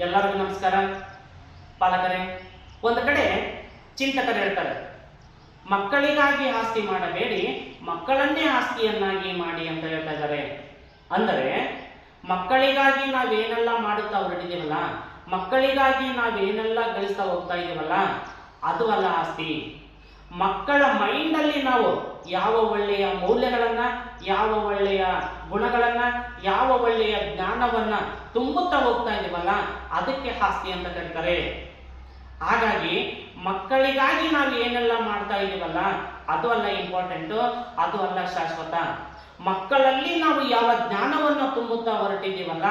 ಎಲ್ಲರಿಗೂ ನಮಸ್ಕಾರ. ಪಾಲಕರೇ, ಒಂದು ಕಡೆ ಚಿಂತಕರು ಹೇಳ್ತಾರೆ, ಮಕ್ಕಳಿಗಾಗಿ ಆಸ್ತಿ ಮಾಡಬೇಡಿ, ಮಕ್ಕಳನ್ನೇ ಆಸ್ತಿಯನ್ನಾಗಿ ಮಾಡಿ ಅಂತ ಹೇಳ್ತಾ ಇದ್ದಾರೆ. ಅಂದರೆ ಮಕ್ಕಳಿಗಾಗಿ ನಾವೇನೆಲ್ಲ ಮಾಡುತ್ತಾ ಹೊರಟಿದ್ದೀವಲ್ಲ, ಮಕ್ಕಳಿಗಾಗಿ ನಾವೇನೆಲ್ಲ ಗಳಿಸ್ತಾ ಹೋಗ್ತಾ ಇದ್ದೀವಲ್ಲ, ಅದು ಅಲ್ಲ ಆಸ್ತಿ. ಮಕ್ಕಳ ಮೈಂಡಲ್ಲಿ ನಾವು ಯಾವ ಒಳ್ಳೆಯ ಮೌಲ್ಯಗಳನ್ನ, ಯಾವ ಒಳ್ಳೆಯ ಗುಣಗಳನ್ನ, ಯಾವ ಒಳ್ಳೆಯ ಜ್ಞಾನವನ್ನ ತುಂಬುತ್ತಾ ಹೋಗ್ತಾ ಇದೀವಲ್ಲ, ಅದಕ್ಕೆ ಆಸ್ತಿ ಅಂತ ಕರೀತಾರೆ. ಹಾಗಾಗಿ ಮಕ್ಕಳಿಗಾಗಿ ನಾವು ಏನೆಲ್ಲ ಮಾಡ್ತಾ ಇದೀವಲ್ಲ, ಅದು ಅಲ್ಲ ಇಂಪಾರ್ಟೆಂಟು, ಅದು ಅಲ್ಲ ಶಾಶ್ವತ. ಮಕ್ಕಳಲ್ಲಿ ನಾವು ಯಾವ ಜ್ಞಾನವನ್ನು ತುಂಬುತ್ತಾ ಹೊರಟಿದ್ದೀವಲ್ಲ,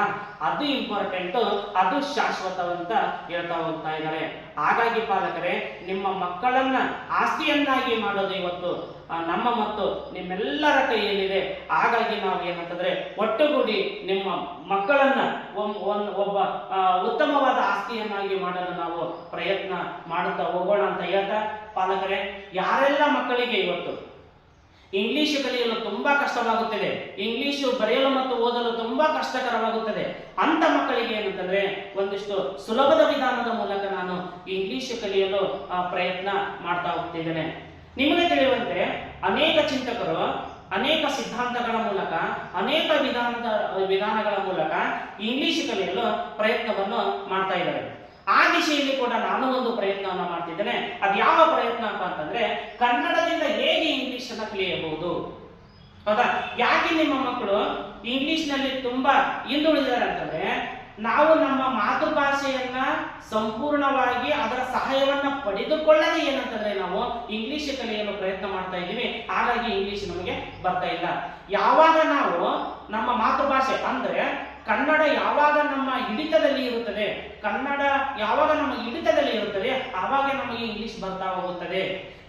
ಅದು ಇಂಪಾರ್ಟೆಂಟು, ಅದು ಶಾಶ್ವತವಂತ ಹೇಳ್ತಾ ಹೋಗ್ತಾ ಇದ್ದಾರೆ. ಹಾಗಾಗಿ ಪಾಲಕರೇ, ನಿಮ್ಮ ಮಕ್ಕಳನ್ನ ಆಸ್ತಿಯನ್ನಾಗಿ ಮಾಡೋದು ಇವತ್ತು ನಮ್ಮ ಮತ್ತು ನಿಮ್ಮೆಲ್ಲರ ಕೈಯಲ್ಲಿದೆ. ಹಾಗಾಗಿ ನಾವು ಏನಂತಂದ್ರೆ ಒಟ್ಟುಗೂಡಿ ನಿಮ್ಮ ಮಕ್ಕಳನ್ನ ಒಬ್ಬ ಉತ್ತಮವಾದ ಆಸ್ತಿಯನ್ನಾಗಿ ಮಾಡಲು ನಾವು ಪ್ರಯತ್ನ ಮಾಡುತ್ತಾ ಹೋಗೋಣ ಅಂತ ಹೇಳ್ತಾ, ಪಾಲಕರೇ, ಯಾರೆಲ್ಲ ಮಕ್ಕಳಿಗೆ ಇವತ್ತು ಇಂಗ್ಲಿಷ್ ಕಲಿಯಲು ತುಂಬಾ ಕಷ್ಟವಾಗುತ್ತದೆ, ಇಂಗ್ಲಿಷು ಬರೆಯಲು ಮತ್ತು ಓದಲು ತುಂಬಾ ಕಷ್ಟಕರವಾಗುತ್ತದೆ ಅಂತ ಮಕ್ಕಳಿಗೆ ಏನಂತಂದ್ರೆ ಒಂದಿಷ್ಟು ಸುಲಭದ ವಿಧಾನದ ಮೂಲಕ ನಾನು ಇಂಗ್ಲಿಷ್ ಕಲಿಯಲು ಪ್ರಯತ್ನ ಮಾಡ್ತಾ ಹೋಗ್ತಿದ್ದೇನೆ. ನಿಮಗೆ ತಿಳಿಯುವಂತೆ ಅನೇಕ ಚಿಂತಕರು ಅನೇಕ ಸಿದ್ಧಾಂತಗಳ ಮೂಲಕ, ಅನೇಕ ವಿಧಾನಗಳ ಮೂಲಕ ಇಂಗ್ಲಿಷ್ ಕಲಿಯಲು ಪ್ರಯತ್ನವನ್ನು ಮಾಡ್ತಾ ಇದ್ದಾರೆ. ಆ ದಿಶೆಯಲ್ಲಿ ಕೂಡ ನಾನು ಒಂದು ಪ್ರಯತ್ನವನ್ನು ಮಾಡ್ತಿದ್ದೇನೆ. ಅದು ಯಾವ ಪ್ರಯತ್ನ ಅಂತಂದ್ರೆ, ಕನ್ನಡದಿಂದ ಹೇಗೆ ಇಂಗ್ಲಿಷ್ ಅನ್ನ ಕಲಿಯಬಹುದು. ಹೌದಾ? ಯಾಕೆ ನಿಮ್ಮ ಮಕ್ಕಳು ಇಂಗ್ಲಿಷ್ ನಲ್ಲಿ ತುಂಬಾ ಹಿಂದುಳಿದಿದ್ದಾರೆ ಅಂತಂದ್ರೆ, ನಾವು ನಮ್ಮ ಮಾತೃಭಾಷೆಯನ್ನ ಸಂಪೂರ್ಣವಾಗಿ ಅದರ ಸಹಾಯವನ್ನ ಪಡೆದುಕೊಳ್ಳದೆ ಏನಂತಂದ್ರೆ ನಾವು ಇಂಗ್ಲಿಷ್ ಕಲಿಯಲು ಪ್ರಯತ್ನ ಮಾಡ್ತಾ ಇದ್ದೀವಿ. ಹಾಗಾಗಿ ಇಂಗ್ಲಿಷ್ ನಮಗೆ ಬರ್ತಾ ಇಲ್ಲ. ಯಾವಾಗ ನಾವು ನಮ್ಮ ಮಾತೃಭಾಷೆ ಅಂದ್ರೆ ಕನ್ನಡ ಯಾವಾಗ ನಮ್ಮ ಹಿಡಿತದಲ್ಲಿ ಇರುತ್ತದೆ, ಕನ್ನಡ ಯಾವಾಗ ನಮ್ಮ ಹಿಡಿತದಲ್ಲಿ ಇರುತ್ತದೆ, ಆವಾಗ ನಮಗೆ ಇಂಗ್ಲಿಷ್ ಬರ್ತಾ ಹೋಗುತ್ತದೆ.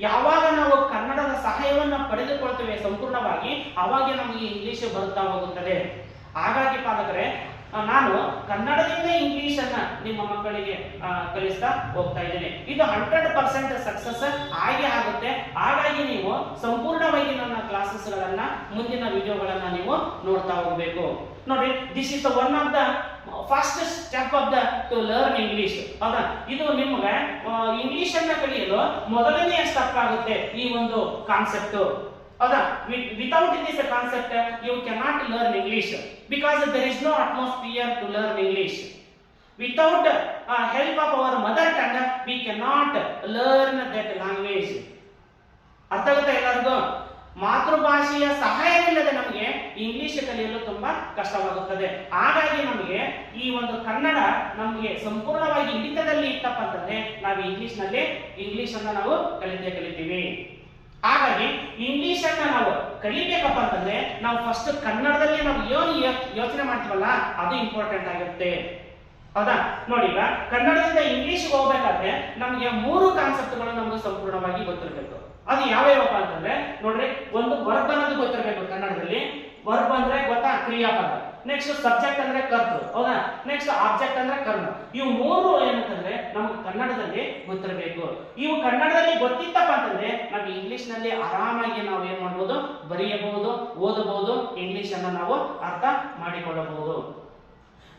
ಯಾವಾಗ ನಾವು ಕನ್ನಡದ ಸಹಾಯವನ್ನ ಪಡೆದುಕೊಳ್ತೇವೆ ಸಂಪೂರ್ಣವಾಗಿ, ಆವಾಗ ನಮಗೆ ಇಂಗ್ಲಿಷ್ ಬರ್ತಾ ಹೋಗುತ್ತದೆ. ಹಾಗಾಗಿ ಪಾಲಕರೇ, ನಾನು ಕನ್ನಡದಿಂದ ಇಂಗ್ಲಿಷ್ ಅನ್ನ ನಿಮ್ಮ ಮಕ್ಕಳಿಗೆ ಕಲಿಸ್ತಾ ಹೋಗ್ತಾ ಇದ್ದೇನೆ. ಇದು 100% ಸಕ್ಸಸ್ ಆಗೇ ಆಗುತ್ತೆ. ಹಾಗಾಗಿ ನೀವು ಸಂಪೂರ್ಣವಾಗಿ ನನ್ನ ಕ್ಲಾಸಸ್ ಗಳನ್ನ, ಮುಂದಿನ ವಿಡಿಯೋಗಳನ್ನ ನೀವು ನೋಡ್ತಾ ಹೋಗಬೇಕು. ನೋಡಿ, this is the one of the first step of the to learn English. ಹೌದಾ? ಇದು ನಿಮ್ಗೆ ಇಂಗ್ಲಿಷ್ ಅನ್ನ ಕಲಿಯಲು ಮೊದಲನೆಯ ಸ್ಟೆಪ್ ಆಗುತ್ತೆ ಈ ಒಂದು ಕಾನ್ಸೆಪ್ಟ್. ಹೌದಾ? Without this concept you cannot learn English, because there is no atmosphere to learn English. Without help of our mother tongue we cannot learn that language. ಅರ್ಥ ಆಗುತ್ತೆ ಎಲ್ಲರಿಗೂ? ಮಾತೃಭಾಷೆಯ ಸಹಾಯವಿಲ್ಲದೆ ನಮಗೆ ಇಂಗ್ಲಿಷ್ ಕಲಿಯಲು ತುಂಬಾ ಕಷ್ಟವಾಗುತ್ತದೆ. ಹಾಗಾಗಿ ನಮಗೆ ಈ ಒಂದು ಕನ್ನಡ ನಮಗೆ ಸಂಪೂರ್ಣವಾಗಿ ಹಿಡಿತದಲ್ಲಿ ಇತ್ತಪ್ಪ ಅಂತಂದ್ರೆ ನಾವು ಇಂಗ್ಲಿಷ್ ಅನ್ನ ನಾವು ಕಲಿತೀವಿ. ಹಾಗಾಗಿ ಇಂಗ್ಲಿಷ್ ಅನ್ನ ನಾವು ಕಲಿಬೇಕಪ್ಪ ಅಂತಂದ್ರೆ ನಾವು ಫಸ್ಟ್ ಕನ್ನಡದಲ್ಲಿ ನಾವು ಏನು ಯೋಚನೆ ಮಾಡ್ತೀವಲ್ಲ, ಅದು ಇಂಪಾರ್ಟೆಂಟ್ ಆಗುತ್ತೆ. ಹೌದಾ? ನೋಡಿ, ಈಗ ಕನ್ನಡದಿಂದ ಇಂಗ್ಲಿಷ್ ಹೋಗ್ಬೇಕಾದ್ರೆ ನಮಗೆ 3 ಕಾನ್ಸೆಪ್ಟ್ಗಳು ನಮಗೆ ಸಂಪೂರ್ಣವಾಗಿ ಗೊತ್ತಿರಬೇಕು. ಅದು ಯಾವ್ಯಾವಪ್ಪ ಅಂತಂದ್ರೆ, ನೋಡ್ರಿ, ಒಂದು ವರ್ಬ್ ಅನ್ನೋದು ಗೊತ್ತಿರಬೇಕು ಕನ್ನಡದಲ್ಲಿ. ವರ್ಬ್ ಅಂದ್ರೆ ಗೊತ್ತಾ? ಕ್ರಿಯಾಪದ. ನೆಕ್ಸ್ಟ್ ಸಬ್ಜೆಕ್ಟ್ ಅಂದ್ರೆ ಕರ್ತೃ. ಹೌದಾ? ನೆಕ್ಸ್ಟ್ ಆಬ್ಜೆಕ್ಟ್ ಅಂದ್ರೆ ಕರ್ಮ. ಇವು 3 ಏನಂತಂದ್ರೆ ನಮ್ಗೆ ಕನ್ನಡದಲ್ಲಿ ಗೊತ್ತಿರಬೇಕು. ಇವು ಕನ್ನಡದಲ್ಲಿ ಗೊತ್ತಿತ್ತಪ್ಪ ಅಂತಂದ್ರೆ ನಾವು ಇಂಗ್ಲಿಷ್ ನಲ್ಲಿ ಆರಾಮಾಗಿ ನಾವು ಏನ್ ಮಾಡಬಹುದು, ಬರೆಯಬಹುದು, ಓದಬಹುದು, ಇಂಗ್ಲಿಷ್ ಅನ್ನ ನಾವು ಅರ್ಥ ಮಾಡಿಕೊಳ್ಳಬಹುದು.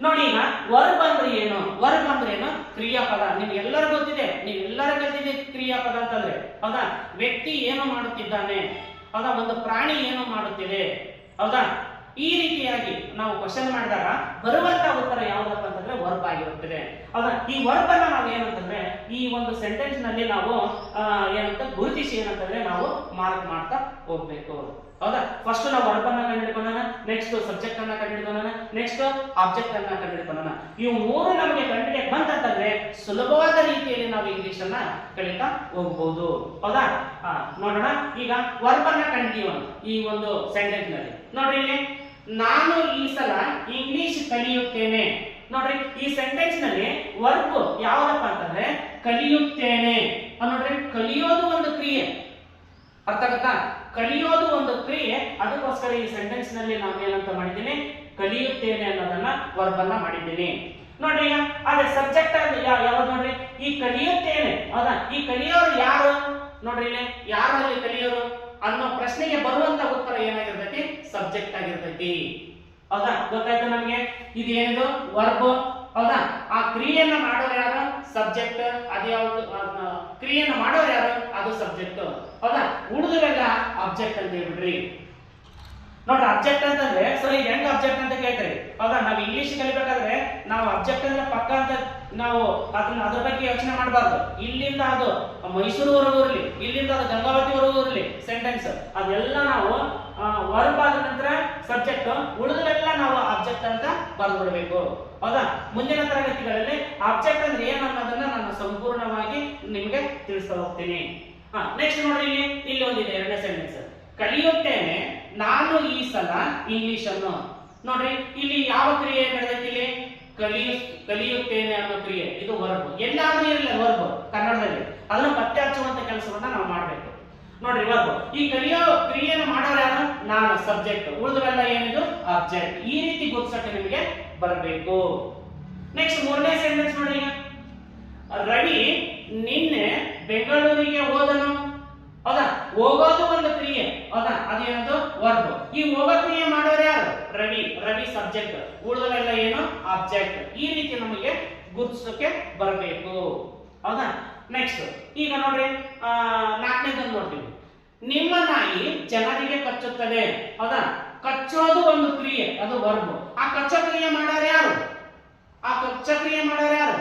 ನೋಡಿ, ಈಗ ವರ್ಬ್ ಅಂದ್ರೆ ಏನು? ವರ್ಬ್ ಅಂದ್ರೆ ಏನು? ಕ್ರಿಯಾಪದ. ನಿಮ್ಗೆಲ್ಲರೂ ಗೊತ್ತಿದೆ, ನೀವೆಲ್ಲರೂ ಕಲಿತಿದೆ ಕ್ರಿಯಾಪದ ಅಂತಂದ್ರೆ. ಹೌದಾ? ವ್ಯಕ್ತಿ ಏನು ಮಾಡುತ್ತಿದ್ದಾನೆ, ಹೌದಾ? ಒಂದು ಪ್ರಾಣಿ ಏನು ಮಾಡುತ್ತಿದೆ, ಹೌದಾ? ಈ ರೀತಿಯಾಗಿ ನಾವು ಕ್ವಶನ್ ಮಾಡಿದಾಗ ಬರುವಂತ ಉತ್ತರ ಯಾವ್ದಪ್ಪ ಅಂತಂದ್ರೆ ವರ್ಬ್ ಆಗಿರುತ್ತದೆ. ಹೌದಾ? ಈ ವರ್ಬ್ ಅನ್ನ ನಾವು ಏನಂತಂದ್ರೆ ಈ ಒಂದು ಸೆಂಟೆನ್ಸ್ ನಲ್ಲಿ ನಾವು ಏನಂತ ಗುರುತಿಸಿ ಏನಂತಂದ್ರೆ ನಾವು ಮಾರ್ಕ್ ಮಾಡ್ತಾ ಹೋಗ್ಬೇಕು. ಹೌದಾ? ಫಸ್ಟ್ ನಾವು ವರ್ಬ್ ಅನ್ನ ಕಂಡುಹಿಡ್ಕೊಳ್ಳೋಣ, ನೆಕ್ಸ್ಟ್ ಸಬ್ಜೆಕ್ಟ್ ಅನ್ನ ಕಂಡುಹಿಡ್ಕೊಳ್ಳೋಣ, ನೆಕ್ಸ್ಟ್ ಆಬ್ಜೆಕ್ಟ್ ಅನ್ನ ಕಂಡುಹಿಡ್ಕೊಳ್ಳೋಣ. ಇವು 3 ನಮಗೆ ಕಂಡುಹಿಡಿಯಕ್ಕೆ ಬಂತಂತಂದ್ರೆ ಸುಲಭವಾದ ರೀತಿಯಲ್ಲಿ ನಾವು ಇಂಗ್ಲಿಷ್ ಅನ್ನ ಕಲಿತಾ ಹೋಗಬಹುದು. ಹೌದಾ? ನೋಡೋಣ, ಈಗ ವರ್ಬ್ ಅನ್ನ ಕಂಡುಹಿಡಿಯೋಣ ಈ ಒಂದು ಸೆಂಟೆನ್ಸ್ ನಲ್ಲಿ. ನೋಡ್ರಿ, ಇಲ್ಲಿ ನಾನು ಈ ಸಲ ಇಂಗ್ಲಿಷ್ ಕಲಿಯುತ್ತೇನೆ. ನೋಡ್ರಿ, ಈ ಸೆಂಟೆನ್ಸ್ ನಲ್ಲಿ ವರ್ಬ್ ಯಾವ್ದಪ್ಪ ಅಂತಂದ್ರೆ ಕಲಿಯುತ್ತೇನೆ. ನೋಡ್ರಿ, ಕಲಿಯೋದು ಒಂದು ಕ್ರಿಯೆ. ಅರ್ಥ ಆಗುತ್ತಾ? ಕಲಿಯೋದು ಒಂದು ಕ್ರಿಯೆ. ಅದಕ್ಕೋಸ್ಕರ ಈ ಸೆಂಟೆನ್ಸ್ ನಲ್ಲಿ ನಾನು ಏನಂತ ಮಾಡಿದ್ದೀನಿ, ಕಲಿಯುತ್ತೇನೆ ಅನ್ನೋದನ್ನ ವರ್ಬ್ ಅನ್ನ ಮಾಡಿದ್ದೀನಿ. ನೋಡ್ರಿ, ಈಗ ಅದೇ ಸಬ್ಜೆಕ್ಟ್ ಯಾವ್ದು? ನೋಡ್ರಿ, ಈ ಕಲಿಯುತ್ತೇನೆ. ಹೌದಾ? ಈ ಕಲಿಯೋರು ಯಾರು? ನೋಡ್ರಿ, ಇಲ್ಲಿ ಯಾರಲ್ಲಿ ಕಲಿಯೋರು ಅನ್ನೋ ಪ್ರಶ್ನೆಗೆ ಬರುವಂತ ಉತ್ತರ ಏನಾಗಿರ್ತೈತಿ? ಸಬ್ಜೆಕ್ಟ್ ಆಗಿರ್ತೈತಿ. ಹೌದಾ? ಗೊತ್ತಾಯ್ತು ನಮಗೆ? ಇದೇನಿದು? ವರ್ಬ್. ಹೌದಾ? ಆ ಕ್ರಿಯೆಯನ್ನ ಮಾಡೋರು ಯಾರು? ಸಬ್ಜೆಕ್ಟ್. ಅದು ಯಾವುದು? ಕ್ರಿಯೆಯನ್ನ ಮಾಡೋರು ಯಾರು? ಅದು ಸಬ್ಜೆಕ್ಟ್. ಹೌದಾ? ಉಳಿದವೆಲ್ಲ ಆಬ್ಜೆಕ್ಟ್ ಅಂತ ಹೇಳ್ಬಿಡ್ರಿ. ನೋಡ್ರಿ, ಅಬ್ಜೆಕ್ಟ್ ಅಂತಂದ್ರೆ ಸರ್ ಈಗ ಹೆಂಗ್ ಅಬ್ಜೆಕ್ಟ್ ಅಂತ ಕೇಳ್ತೀರಿ. ಹೌದಾ? ನಾವು ಇಂಗ್ಲಿಷ್ ಕಲಿಬೇಕಾದ್ರೆ ನಾವು ಅಬ್ಜೆಕ್ಟ್ ಅಂದ್ರೆ ಪಕ್ಕ ಅಂತ ನಾವು ಅದ್ರ ಬಗ್ಗೆ ಯೋಚನೆ ಮಾಡಬಾರ್ದು. ಇಲ್ಲಿಂದ ಅದು ಮೈಸೂರುವರೆಗೂ ಇರಲಿ, ಇಲ್ಲಿಂದ ಅದು ಗಂಗಾವತಿವರೆಗೂ ಇರಲಿ ಸೆಂಟೆನ್ಸ್, ಅದೆಲ್ಲ ನಾವು ವರ್ಬ್ ಆದ ನಂತರ ಸಬ್ಜೆಕ್ಟ್, ಉಳಿದೆಲ್ಲ ನಾವು ಆಬ್ಜೆಕ್ಟ್ ಅಂತ ಬರೆದು ಬಿಡಬೇಕು. ಹೌದಾ? ಮುಂದಿನ ತರಗತಿಗಳಲ್ಲಿ ಆಬ್ಜೆಕ್ಟ್ ಅಂದ್ರೆ ಏನು ಅನ್ನೋದನ್ನ ನಾನು ಸಂಪೂರ್ಣವಾಗಿ ನಿಮಗೆ ತಿಳಿಸ್ತಾ ಹೋಗ್ತೀನಿ. ನೆಕ್ಸ್ಟ್ ನೋಡ್ರಿ, ಇಲ್ಲಿ ಒಂದಿದೆ ಎರಡನೇ ಸೆಂಟೆನ್ಸ್. ಕಲಿಯುತ್ತೇನೆ ನಾನು ಈ ಸಲ ಇಂಗ್ಲಿಷ್ ಅನ್ನು. ನೋಡ್ರಿ, ಇಲ್ಲಿ ಯಾವ ಕ್ರಿಯೆ ನಡೆದೈತಿ? ಇಲ್ಲಿ ಕಲಿಯುತ್ತೇನೆ ಅನ್ನೋ ಕ್ರಿಯೆ, ಇದು ವರ್ಬ್. ಎಲ್ಲಾದ್ರೂ ಇರಲಿಲ್ಲ ವರ್ಬ್ ಕನ್ನಡದಲ್ಲಿ, ಅದನ್ನು ಪತ್ತೆ ಹಚ್ಚುವಂತ ಕೆಲಸವನ್ನ ನಾವು ಮಾಡಬೇಕು. ನೋಡ್ರಿ, ವರ್ಬ್. ಈ ಕಲಿಯೋ ಕ್ರಿಯೆಯನ್ನು ಮಾಡೋರು ಯಾರು? ನಾನು, ಸಬ್ಜೆಕ್ಟ್. ಉಳಿದವೆಲ್ಲ ಏನಿದು? ಆಬ್ಜೆಕ್ಟ್. ಈ ರೀತಿ ಗುರುತಿಸಕ್ಕೆ ನಿಮಗೆ ಬರಬೇಕು. ನೆಕ್ಸ್ಟ್ ಮೂರನೇ ಸೆಂಟೆನ್ಸ್ ನೋಡಿ. ರವಿ ನಿನ್ನೆ ಬೆಂಗಳೂರಿಗೆ ಹೋದನು. ಹೌದಾ? ಹೋಗೋದು ಒಂದು ಕ್ರಿಯೆ. ಹೌದಾ? ಅದೇನದು? ವರ್ಬ್. ಈ ಹೋಗೋ ಕ್ರಿಯೆ ಮಾಡೋರು ಯಾರು? ರವಿ. ರವಿ ಸಬ್ಜೆಕ್ಟ್, ಉಳಿದವೆಲ್ಲ ಏನು? ಆಬ್ಜೆಕ್ಟ್. ಈ ರೀತಿ ನಮಗೆ ಗುರುತಿಸಕ್ಕೆ ಬರಬೇಕು. ಹೌದಾ? ನೆಕ್ಸ್ಟ್ ಈಗ ನೋಡ್ರಿ, ನಾಲ್ಕನೇದನ್ನು ನೋಡ್ತೀವಿ. ನಿಮ್ಮ ನಾಯಿ ಜನರಿಗೆ ಕಚ್ಚುತ್ತದೆ. ಹೌದಾ? ಕಚ್ಚೋದು ಒಂದು ಕ್ರಿಯೆ, ಅದು ವರ್ಬ್. ಆ ಕಚ್ಚೋ ಕ್ರಿಯೆ ಮಾಡೋರು ಯಾರು? ಆ ಕಚ್ಚೋ ಕ್ರಿಯೆ ಮಾಡೋರು ಯಾರು?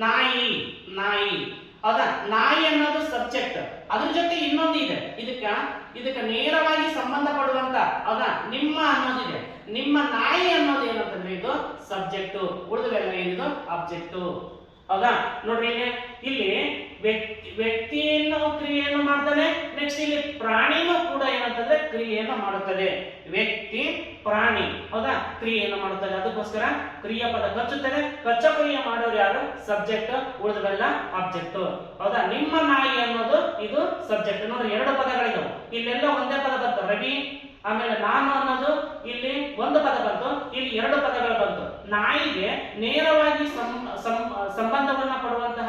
ನಾಯಿ. ನಾಯಿ. ಹೌದಾ? ನಾಯಿ ಅನ್ನೋದು ಸಬ್ಜೆಕ್ಟ್. ಅದ್ರ ಜೊತೆ ಇನ್ನೊಂದು ಇದೆ, ಇದಕ್ಕೆ ನೇರವಾಗಿ ಸಂಬಂಧ ಪಡುವಂತ, ಹೌದಾ, ನಿಮ್ಮ ಅನ್ನೋದಿದೆ. ನಿಮ್ಮ ನಾಯಿ ಅನ್ನೋದು ಏನಂತಂದ್ರೆ ಇದು ಸಬ್ಜೆಕ್ಟ್, ಉಳಿದವೆಲ್ಲ ಏನಿದು ಆಬ್ಜೆಕ್ಟ್. ಹೌದಾ? ನೋಡ್ರಿ, ಇಲ್ಲಿ ವ್ಯಕ್ತಿಯನ್ನು ಕ್ರಿಯೆಯನ್ನು ಮಾಡ್ತಾನೆ. ನೆಕ್ಸ್ಟ್ ಇಲ್ಲಿ ಪ್ರಾಣಿನೂ ಕೂಡ ಏನಂತಂದ್ರೆ ಕ್ರಿಯೆಯನ್ನು ಮಾಡುತ್ತದೆ. ವ್ಯಕ್ತಿ, ಪ್ರಾಣಿ, ಹೌದಾ, ಕ್ರಿಯೆಯನ್ನು ಮಾಡುತ್ತದೆ. ಅದಕ್ಕೋಸ್ಕರ ಕ್ರಿಯಾಪದ ಕಚ್ಚುತ್ತದೆ. ಕಚ್ಚ ಕ್ರಿಯೆ ಮಾಡೋರು ಯಾರು? ಸಬ್ಜೆಕ್ಟ್, ಉಳಿದವೆಲ್ಲ ಆಬ್ಜೆಕ್ಟ್. ಹೌದಾ? ನಿಮ್ಮ ನಾಯಿ ಅನ್ನೋದು ಇದು ಸಬ್ಜೆಕ್ಟ್. ನೋಡ್ರಿ, ಎರಡು ಪದಗಳಿದಾವೆ. ಇಲ್ಲೆಲ್ಲ ಒಂದೇ ಪದ ಬಂತು, ರವಿ. ಆಮೇಲೆ ನಾನು ಅನ್ನೋದು ಇಲ್ಲಿ ಒಂದು ಪದ ಬಂತು, ಇಲ್ಲಿ ಎರಡು ಪದಗಳು ಬಂತು. ನಾಯಿಗೆ ನೇರವಾಗಿ ಸಂಬಂಧವನ್ನ ಪಡುವಂತಹ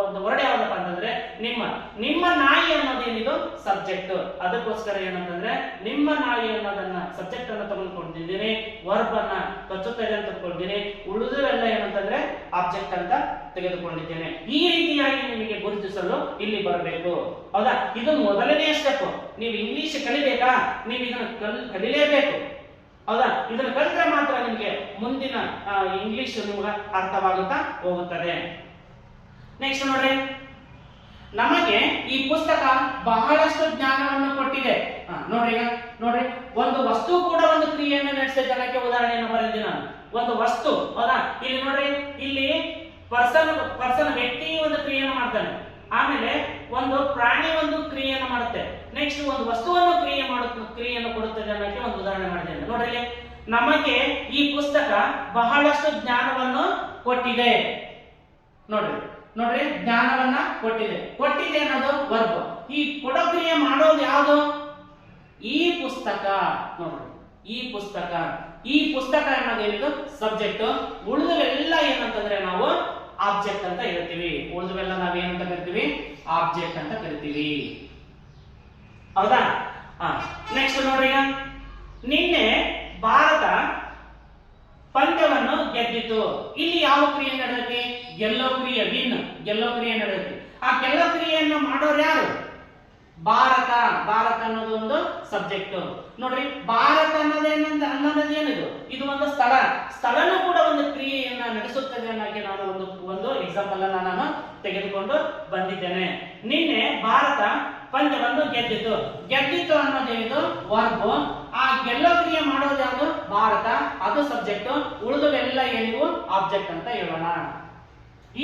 ಒಂದು ವರ್ಡ್ ಯಾವ್ದಪ್ಪ ಅಂತಂದ್ರೆ ನಿಮ್ಮ. ನಿಮ್ಮ ನಾಯಿ ಅನ್ನೋದೇನಿದು ಸಬ್ಜೆಕ್ಟ್. ಅದಕ್ಕೋಸ್ಕರ ಏನಂತಂದ್ರೆ ನಿಮ್ಮ ನಾಯಿ ಅನ್ನೋದನ್ನ ಸಬ್ಜೆಕ್ಟ್ ಅನ್ನ ತಗೊಂಡ್ಕೊಂಡಿದ್ದೀನಿ, ವರ್ಬ್ ಅನ್ನ ಕಚ್ಚುತ್ತದೆ ಅಂತ ತಗೊಂಡಿದ್ದೀನಿ, ಉಳಿದವೆಲ್ಲ ಏನಂತಂದ್ರೆ ಆಬ್ಜೆಕ್ಟ್ ಅಂತ ತೆಗೆದುಕೊಂಡಿದ್ದೇನೆ. ಈ ರೀತಿಯಾಗಿ ನಿಮಗೆ ಗುರುತಿಸಲು ಇಲ್ಲಿ ಬರಬೇಕು. ಹೌದಾ? ಇದು ಮೊದಲನೇ ಸ್ಟೆಪ್. ನೀವು ಇಂಗ್ಲಿಷ್ ಕಲಿಬೇಕಾ? ನೀವು ಇದನ್ನು ಕಲಿಲೇಬೇಕು. ಹೌದಾ? ಇದನ್ನು ಕಲಿತ್ರೆ ಮಾತ್ರ ನಿಮಗೆ ಮುಂದಿನ ಇಂಗ್ಲಿಷ್ ನಿಮ್ಗೆ ಅರ್ಥವಾಗುತ್ತಾ ಹೋಗುತ್ತದೆ. ನೆಕ್ಸ್ಟ್ ನೋಡ್ರಿ, ನಮಗೆ ಈ ಪುಸ್ತಕ ಬಹಳಷ್ಟು ಜ್ಞಾನವನ್ನು ಕೊಟ್ಟಿದೆ. ನೋಡ್ರಿ, ಈಗ ನೋಡ್ರಿ, ಒಂದು ವಸ್ತು ಕೂಡ ಒಂದು ಕ್ರಿಯೆಯನ್ನು ನಡೆಸಿದ ಜನಕ್ಕೆ ಉದಾಹರಣೆಯನ್ನು ಬರೆದಿದ್ದೀನಿ ನಾನು. ಒಂದು ವಸ್ತು. ಹೌದಾ? ಇಲ್ಲಿ ನೋಡ್ರಿ, ಇಲ್ಲಿ ಪರ್ಸನ್ ವ್ಯಕ್ತಿ ಒಂದು ಕ್ರಿಯೆಯನ್ನು ಮಾಡ್ತಾನೆ. ಆಮೇಲೆ ಒಂದು ಪ್ರಾಣಿ ಒಂದು ಕ್ರಿಯೆಯನ್ನು ಮಾಡುತ್ತೆ. ನೆಕ್ಸ್ಟ್ ಒಂದು ವಸ್ತುವನ್ನು ಕ್ರಿಯೆಯನ್ನು ಕೊಡುತ್ತದೆ ಅನ್ನೋಕೆ ಒಂದು ಉದಾಹರಣೆ ಮಾಡಿದ್ದೇನೆ. ನೋಡ್ರಿ, ನಮಗೆ ಈ ಪುಸ್ತಕ ಬಹಳಷ್ಟು ಜ್ಞಾನವನ್ನು ಕೊಟ್ಟಿದೆ. ನೋಡ್ರಿ, ಜ್ಞಾನವನ್ನ ಕೊಟ್ಟಿದೆ ಅನ್ನೋದು ವರ್ಬ್. ಈ ಕೊಡೋ ಕ್ರಿಯೆ ಮಾಡೋದು ಯಾವುದು? ಈ ಪುಸ್ತಕ. ನೋಡ್ರಿ, ಈ ಪುಸ್ತಕ ಅನ್ನೋದೇನಿದು ಸಬ್ಜೆಕ್ಟ್. ಉಳಿದವೆಲ್ಲ ಏನಂತಂದ್ರೆ ನಾವು ಆಬ್ಜೆಕ್ಟ್ ಅಂತ ಹೇಳ್ತೀವಿ. ಉಳಿದವೆಲ್ಲ ನಾವೇನಂತ ಕರಿತೀವಿ? ಆಬ್ಜೆಕ್ಟ್ ಅಂತ ಕರಿತೀವಿ. ಹೌದಾ? ನೆಕ್ಸ್ಟ್ ನೋಡ್ರಿ, ನಿನ್ನೆ ಭಾರತ ಪಂದ್ಯವನ್ನು ಗೆದ್ದಿತು. ಇಲ್ಲಿ ಯಾವ ಕ್ರಿಯೆ ನಡೆದೈತಿ? ಗೆಲ್ಲೋ ಕ್ರಿಯೆ, ಗೆಲ್ಲೋ ಕ್ರಿಯೆ ನಡೆದೈತಿ. ಆ ಗೆಲ್ಲೋ ಕ್ರಿಯೆಯನ್ನು ಮಾಡೋರು ಯಾರು? ಭಾರತ. ಭಾರತ ಅನ್ನೋದು ಒಂದು ಸಬ್ಜೆಕ್ಟ್. ನೋಡ್ರಿ, ಭಾರತ ಅನ್ನೋದೇನಿದು? ಇದು ಒಂದು ಸ್ಥಳನೂ ಕೂಡ ಒಂದು ಕ್ರಿಯೆಯನ್ನ ನಡೆಸುತ್ತದೆ ಅನ್ನೋಕೆ ನಾನು ಒಂದು ಎಕ್ಸಾಂಪಲ್ ಅನ್ನ ನಾನು ತೆಗೆದುಕೊಂಡು ಬಂದಿದ್ದೇನೆ. ನಿನ್ನೆ ಭಾರತ ಪಂದ್ಯವನ್ನು ಗೆದ್ದಿತು ಅನ್ನೋದೇನಿದು ವರ್ಬ್. ಆ ಗೆಲ್ಲೋ ಕ್ರಿಯೆ ಮಾಡೋದು ಯಾವುದು? ಭಾರತ, ಅದು ಸಬ್ಜೆಕ್ಟ್. ಉಳಿದವೆಲ್ಲ ಏನಿವು ಆಬ್ಜೆಕ್ಟ್ ಅಂತ ಹೇಳೋಣ.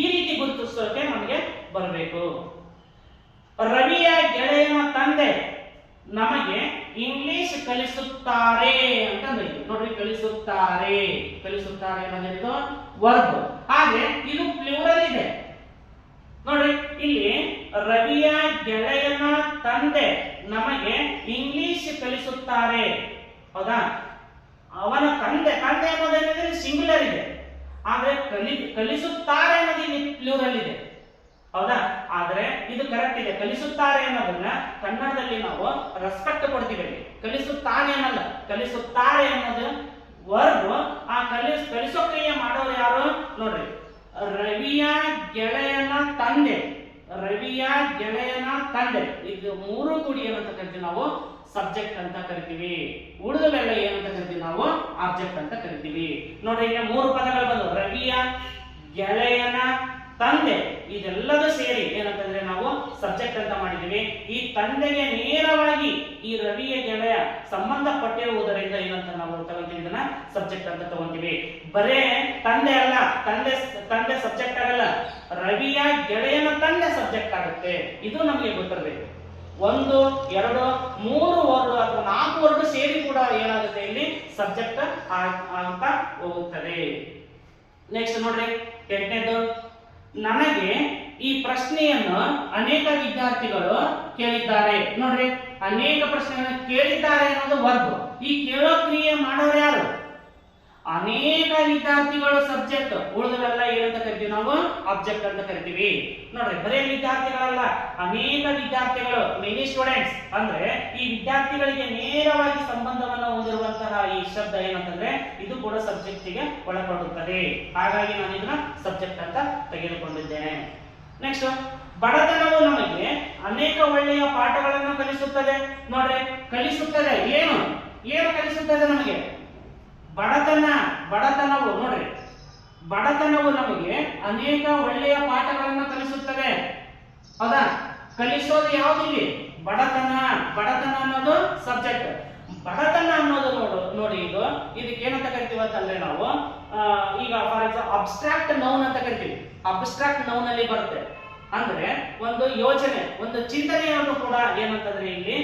ಈ ರೀತಿ ಗುರುತಿಸೋಕೆ ನಮಗೆ ಬರಬೇಕು. ರವಿಯ ಗೆಳೆಯನ ತಂದೆ ನಮಗೆ ಇಂಗ್ಲಿಷ್ ಕಲಿಸುತ್ತಾರೆ ಅಂತಂದ್ರೆ, ನೋಡ್ರಿ, ಕಲಿಸುತ್ತಾರೆ ಅನ್ನೋದು ವರ್ಬ್. ಹಾಗೆ ಇದು ಪ್ಲೂರಲ್ ಇದೆ. ನೋಡ್ರಿ, ಇಲ್ಲಿ ರವಿಯ ಗೆಳೆಯನ ತಂದೆ ನಮಗೆ ಇಂಗ್ಲಿಷ್ ಕಲಿಸುತ್ತಾರೆ. ಹೌದಾ? ಅವನ ತಂದೆ ಅನ್ನೋದೇನಿದೆ ಸಿಂಗ್ಯುಲರ್ ಇದೆ. ಆದ್ರೆ ಕಲಿಸುತ್ತಾರೆ ಅನ್ನೋದು ಇಲ್ಲಿ ಪ್ಲೂರಲ್ ಇದೆ. ಹೌದಾ? ಆದ್ರೆ ಇದು ಕರೆಕ್ಟ್ ಇದೆ. ಕಲಿಸುತ್ತಾರೆ ಅನ್ನೋದನ್ನ ಕನ್ನಡದಲ್ಲಿ ನಾವು ರೆಸ್ಪೆಕ್ಟ್ ಕೊಡ್ತೀವಿ. ಕಲಿಸುತ್ತಾನೆ ಅನ್ನಲ್ಲ, ಕಲಿಸುತ್ತಾರೆ ಅನ್ನೋದು ವರ್ಬ್. ಆ ಕಲಿಸೋ ಕ್ರಿಯೆ ಮಾಡೋರು ಯಾರು? ನೋಡ್ರಿ, ರವಿಯ ಗೆಳೆಯನ ತಂದೆ, ರವಿಯ ಗೆಳೆಯನ ತಂದೆ, ಇದು ಮೂರು ಕೂಡಿ ಏನಂತ ಕರಿತೀವಿ ನಾವು ಸಬ್ಜೆಕ್ಟ್ ಅಂತ ಕರಿತೀವಿ. ಉಳಿದವೆಲ್ಲ ಏನಂತ ಕರಿತೀವಿ ನಾವು ಆಬ್ಜೆಕ್ಟ್ ಅಂತ ಕರಿತೀವಿ. ನೋಡ್ರಿ ಈಗ ಮೂರು ಪದಗಳು ಬಂದು ರವಿಯ ಗೆಳೆಯನ ತಂದೆ, ಇದೆಲ್ಲದೂ ಸೇರಿ ಏನಂತಂದ್ರೆ ನಾವು ಸಬ್ಜೆಕ್ಟ್ ಅಂತ ಮಾಡಿದೀವಿ. ಈ ತಂದೆಗೆ ನೇರವಾಗಿ ಈ ರವಿಯ ಗೆಳೆಯ ಸಂಬಂಧಪಟ್ಟಿರುವುದರಿಂದ ಏನಂತ ನಾವು ತಗೊಂತೀವಿ, ಇದನ್ನ ಸಬ್ಜೆಕ್ಟ್ ಅಂತ ತಗೊಂತೀವಿ. ಬರೇ ತಂದೆ ಅಲ್ಲ, ತಂದೆ ಸಬ್ಜೆಕ್ಟ್ ಆಗಲ್ಲ, ರವಿಯ ಗೆಳೆಯನ ತಂದೆ ಸಬ್ಜೆಕ್ಟ್ ಆಗುತ್ತೆ. ಇದು ನಮಗೆ ಗೊತ್ತಿರಬೇಕು. 1, 2, 3 ವರ್ಡ್ ಅಥವಾ 4 ವರ್ಡ್ ಸೇರಿ ಕೂಡ ಏನಾಗುತ್ತೆ, ಇಲ್ಲಿ ಸಬ್ಜೆಕ್ಟ್ ಅಂತ ಹೋಗುತ್ತದೆ. ನೆಕ್ಸ್ಟ್ ನೋಡ್ರಿ 8ನೇದು, ನನಗೆ ಈ ಪ್ರಶ್ನೆಯನ್ನು ಅನೇಕ ವಿದ್ಯಾರ್ಥಿಗಳು ಕೇಳಿದ್ದಾರೆ. ನೋಡ್ರಿ ಅನೇಕ ಪ್ರಶ್ನೆಗಳನ್ನು ಕೇಳಿದ್ದಾರೆ ಅನ್ನೋದು ವರ್ಬ್. ಈ ಕೇಳೋ ಕ್ರಿಯೆ ಮಾಡೋರು ಯಾರು? ಅನೇಕ ವಿದ್ಯಾರ್ಥಿಗಳು ಸಬ್ಜೆಕ್ಟ್, ಉಳಿದವೆಲ್ಲ ಏನಂತ ಕರಿತೀವಿ ನಾವು ಆಬ್ಜೆಕ್ಟ್ ಅಂತ ಕರಿತೀವಿ. ನೋಡ್ರಿ ಬರೇ ವಿದ್ಯಾರ್ಥಿಗಳಲ್ಲ, ಅನೇಕ ವಿದ್ಯಾರ್ಥಿಗಳು, ಮೆನಿ ಸ್ಟೂಡೆಂಟ್ಸ್ ಅಂದ್ರೆ ಈ ವಿದ್ಯಾರ್ಥಿಗಳಿಗೆ ನೇರವಾಗಿ ಸಂಬಂಧವನ್ನು ಹೊಂದಿರುವಂತಹ ಈ ಶಬ್ದ ಏನಂತಂದ್ರೆ ಇದು ಕೂಡ ಸಬ್ಜೆಕ್ಟ್ ಗೆ ಒಳಪಡುತ್ತದೆ. ಹಾಗಾಗಿ ನಾನು ಇದನ್ನ ಸಬ್ಜೆಕ್ಟ್ ಅಂತ ತೆಗೆದುಕೊಂಡಿದ್ದೇನೆ. ನೆಕ್ಸ್ಟ್, ಬಡತನವು ನಮಗೆ ಅನೇಕ ಒಳ್ಳೆಯ ಪಾಠಗಳನ್ನು ಕಲಿಸುತ್ತದೆ. ನೋಡ್ರಿ ಕಲಿಸುತ್ತದೆ, ಏನು ಕಲಿಸುತ್ತದೆ ನಮಗೆ? ಬಡತನವು ನೋಡ್ರಿ, ಬಡತನವು ನಮಗೆ ಅನೇಕ ಒಳ್ಳೆಯ ಪಾಠಗಳನ್ನು ಕಲಿಸುತ್ತದೆ. ಹೌದಾ? ಕಲಿಸೋದು ಯಾವ್ದಿದೆ? ಬಡತನ ಅನ್ನೋದು ಸಬ್ಜೆಕ್ಟ್. ಬಡತನ ಅನ್ನೋದು ನೋಡಿ ಇದಕ್ಕೆ ಏನಂತ ಕರಿತೀವಿ ಅಂತಂದ್ರೆ ನಾವು ಈಗ ಫಾರ್ ಎಕ್ಸಾಂಪಲ್ ಅಬ್ಸ್ಟ್ರಾಕ್ಟ್ ನೌನ್ ಅಂತ ಕರಿತೀವಿ. ಅಬ್ಸ್ಟ್ರಾಕ್ಟ್ ನೌನ್ ಅಲ್ಲಿ ಬರುತ್ತೆ ಅಂದ್ರೆ ಒಂದು ಯೋಚನೆ, ಒಂದು ಚಿಂತನೆಯನ್ನು ಕೂಡ ಏನಂತಂದ್ರೆ ಇಲ್ಲಿ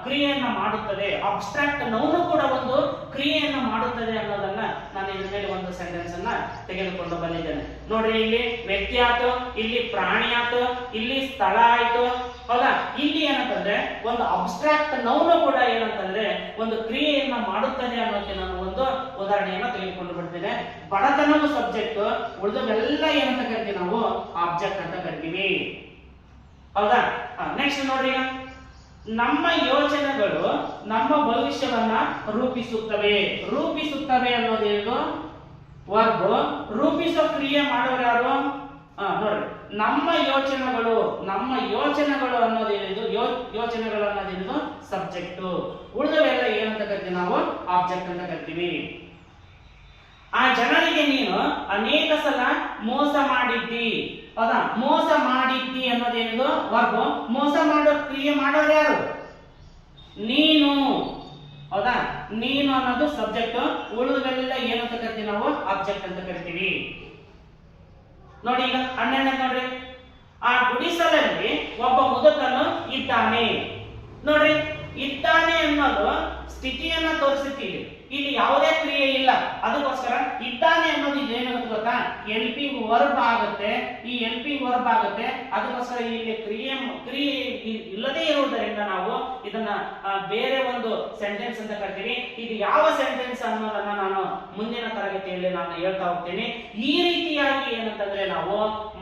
ಕ್ರಿಯೆಯನ್ನ ಮಾಡುತ್ತದೆ. ಅಬ್ಸ್ಟ್ರಾಕ್ಟ್ ನೌನು ಕೂಡ ಒಂದು ಕ್ರಿಯೆಯನ್ನು ಮಾಡುತ್ತದೆ ಅನ್ನೋದನ್ನ ನಾನು ಇದ್ರ ಮೇಲೆ ಒಂದು ಸೆಂಟೆನ್ಸ್ ಅನ್ನ ತೆಗೆದುಕೊಂಡು ಬಂದಿದ್ದೇನೆ. ನೋಡ್ರಿ, ಇಲ್ಲಿ ವ್ಯಕ್ತಿ ಆಯ್ತು, ಇಲ್ಲಿ ಪ್ರಾಣಿ ಆಯ್ತು, ಇಲ್ಲಿ ಸ್ಥಳ ಆಯ್ತು. ಹೌದಾ? ಇಲ್ಲಿ ಏನಂತಂದ್ರೆ ಒಂದು ಅಬ್ಸ್ಟ್ರಾಕ್ಟ್ ನೌನು ಕೂಡ ಏನಂತಂದ್ರೆ ಒಂದು ಕ್ರಿಯೆಯನ್ನ ಮಾಡುತ್ತದೆ ಅನ್ನೋದಕ್ಕೆ ನಾನು ಒಂದು ಉದಾಹರಣೆಯನ್ನ ತೆಗೆದುಕೊಂಡು ಬಿಡ್ತೇನೆ. ಬಡತನವು ಸಬ್ಜೆಕ್ಟ್, ಉಳಿದವೆಲ್ಲ ಏನಂತ ಕರಿತೀವಿ ನಾವು ಆಬ್ಜೆಕ್ಟ್ ಅಂತ ಕರಿತೀವಿ. ಹೌದಾ? ನೆಕ್ಸ್ಟ್ ನೋಡ್ರಿ, ನಮ್ಮ ಯೋಚನೆಗಳು ನಮ್ಮ ಭವಿಷ್ಯವನ್ನ ರೂಪಿಸುತ್ತವೆ ಅನ್ನೋದೇನು ವರ್ಬ್. ರೂಪಿಸೋ ಕ್ರಿಯೆ ಮಾಡೋರು ಯಾರು? ನೋಡ್ರಿ, ನಮ್ಮ ಯೋಚನೆಗಳು ಅನ್ನೋದೇನಿದು ಸಬ್ಜೆಕ್ಟ್. ಉಳಿದವೆಲ್ಲ ಏನಂತ ಕರಿತೀವಿ ನಾವು ಆಬ್ಜೆಕ್ಟ್ ಅಂತ ಕರಿತೀವಿ. ಆ ಜನರಿಗೆ ನೀನು ಅನೇಕ ಸಲ ಮೋಸ ಮಾಡಿದ್ದಿ. ಹೌದಾ? ಮೋಸ ಮಾಡಿದ್ದಿ ಅನ್ನೋದೇನಿದು ವರ್ಬ್. ಮೋಸ ಮಾಡೋ ಕ್ರಿಯೆ ಮಾಡೋರು ಯಾರು? ನೀನು. ಹೌದಾ? ನೀನು ಅನ್ನೋದು ಸಬ್ಜೆಕ್ಟ್. ಉಳಿದವೆಲ್ಲ ಏನಂತ ಕರಿತೀವಿ ನಾವು ಆಬ್ಜೆಕ್ಟ್ ಅಂತ ಕರಿತೀವಿ. ನೋಡಿ ಈಗ 12 ನೋಡ್ರಿ, ಆ ಗುಡಿಸಲಲ್ಲಿ ಒಬ್ಬ ಮುದುಕನು ಇದ್ದಾನೆ. ನೋಡ್ರಿ, ಇದ್ದಾನೆ ಅನ್ನೋದು ಸ್ಥಿತಿಯನ್ನ ತೋರಿಸುತ್ತೀವಿ. ಇಲ್ಲಿ ಯಾವುದೇ ಕ್ರಿಯೆ ಇಲ್ಲ, ಅದಕ್ಕೋಸ್ಕರ ಇದ್ದಾನೆ ಅನ್ನೋದು ಏನಾಗುತ್ತೆ ಗೊತ್ತಾ? ಹೆಲ್ಪಿಂಗ್ ವರ್ಬ್ ಆಗುತ್ತೆ. ಈ ಹೆಲ್ಪಿಂಗ್ ವರ್ಬ್ ಆಗುತ್ತೆ, ಅದಕ್ಕೋಸ್ಕರ ಇಲ್ಲಿ ಕ್ರಿಯೆ ಇಲ್ಲದೆ ಇರುವುದರಿಂದ ನಾವು ಇದನ್ನ ಬೇರೆ ಒಂದು ಸೆಂಟೆನ್ಸ್ ಅಂತ ಕರಿತೀವಿ. ಇದು ಯಾವ ಸೆಂಟೆನ್ಸ್ ಅನ್ನೋದನ್ನ ನಾನು ಮುಂದಿನ ತರಗತಿಯಲ್ಲಿ ನಾನು ಹೇಳ್ತಾ ಹೋಗ್ತೀನಿ. ಈ ರೀತಿಯಾಗಿ ಏನಂತಂದ್ರೆ ನಾವು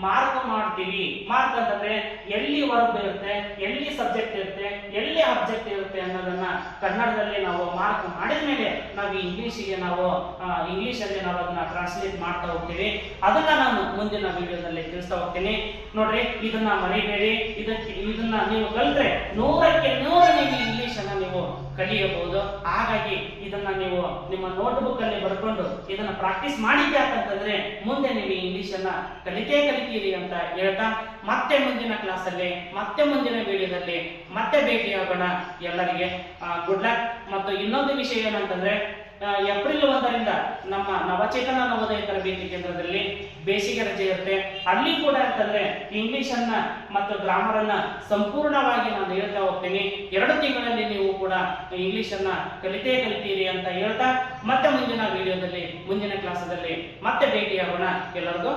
ಮಾರ್ಕ್ ಮಾಡ್ತೀವಿ. ಮಾರ್ಕ್ ಅಂತಂದ್ರೆ ಎಲ್ಲಿ ವರ್ಬ್ ಇರುತ್ತೆ, ಎಲ್ಲಿ ಸಬ್ಜೆಕ್ಟ್ ಇರುತ್ತೆ, ಎಲ್ಲಿ ಆಬ್ಜೆಕ್ಟ್ ಇರುತ್ತೆ ಅನ್ನೋದನ್ನ ಕನ್ನಡದಲ್ಲಿ ನಾವು ಮಾರ್ಕ್ ಮಾಡಿದ ಮೇಲೆ ನಾವು ಇಂಗ್ಲಿಷಿಗೆ ನಾವು ಅದನ್ನ ಟ್ರಾನ್ಸ್ಲೇಟ್ ಮಾಡ್ತಾ ಹೋಗ್ತೀವಿ. ಅದನ್ನ ನಾನು ಮುಂದಿನ ವಿಡಿಯೋದಲ್ಲಿ ತಿಳಿಸ್ತಾ ಹೋಗ್ತೀನಿ. ನೋಡ್ರಿ, ಇದನ್ನ ಮರಿಬೇಡಿ. ಇದನ್ನ ನೀವು ಕಲಿತ್ರೆ 100ಕ್ಕೆ 100 ನೀವು ಇಂಗ್ಲಿಷ್ ಅನ್ನ ನೀವು ಕಲಿಯಬಹುದು. ಹಾಗಾಗಿ ಇದನ್ನ ನೀವು ನಿಮ್ಮ ನೋಟ್ಬುಕ್ ಅಲ್ಲಿ ಬರ್ಕೊಂಡು ಇದನ್ನ ಪ್ರಾಕ್ಟೀಸ್ ಮಾಡಿದ್ದೆ ಅಂತಂದ್ರೆ ಮುಂದೆ ನೀವು ಇಂಗ್ಲಿಷ್ ಅನ್ನ ಕಲಿತೀರಿ ಅಂತ ಹೇಳ್ತಾ ಮತ್ತೆ ಮುಂದಿನ ಕ್ಲಾಸ್ ಅಲ್ಲಿ ಮತ್ತೆ ಮುಂದಿನ ವಿಡಿಯೋದಲ್ಲಿ ಮತ್ತೆ ಭೇಟಿಯಾಗೋಣ. ಎಲ್ಲರಿಗೆ ಗುಡ್ ಲಕ್. ಮತ್ತು ಇನ್ನೊಂದು ವಿಷಯ ಏನಂತಂದ್ರೆ ಏಪ್ರಿಲ್ 1ರಿಂದ ನಮ್ಮ ನವಚೇತನ ನವೋದಯ ತರಬೇತಿ ಕೇಂದ್ರದಲ್ಲಿ ಬೇಸಿಗೆ ರಜೆ ಇರುತ್ತೆ. ಅಲ್ಲಿ ಕೂಡ ಅಂತಂದ್ರೆ ಇಂಗ್ಲಿಷ್ ಅನ್ನ ಮತ್ತು ಗ್ರಾಮರ್ ಅನ್ನ ಸಂಪೂರ್ಣವಾಗಿ ನಾನು ಹೇಳ್ತಾ ಹೋಗ್ತೀನಿ. 2 ತಿಂಗಳಲ್ಲಿ ನೀವು ಕೂಡ ಇಂಗ್ಲಿಷ್ ಅನ್ನ ಕಲಿತೀರಿ ಅಂತ ಹೇಳ್ತಾ ಮತ್ತೆ ಮುಂದಿನ ವಿಡಿಯೋದಲ್ಲಿ ಮುಂದಿನ ಕ್ಲಾಸಲ್ಲಿ ಮತ್ತೆ ಭೇಟಿಯಾಗೋಣ. ಎಲ್ಲರಿಗೂ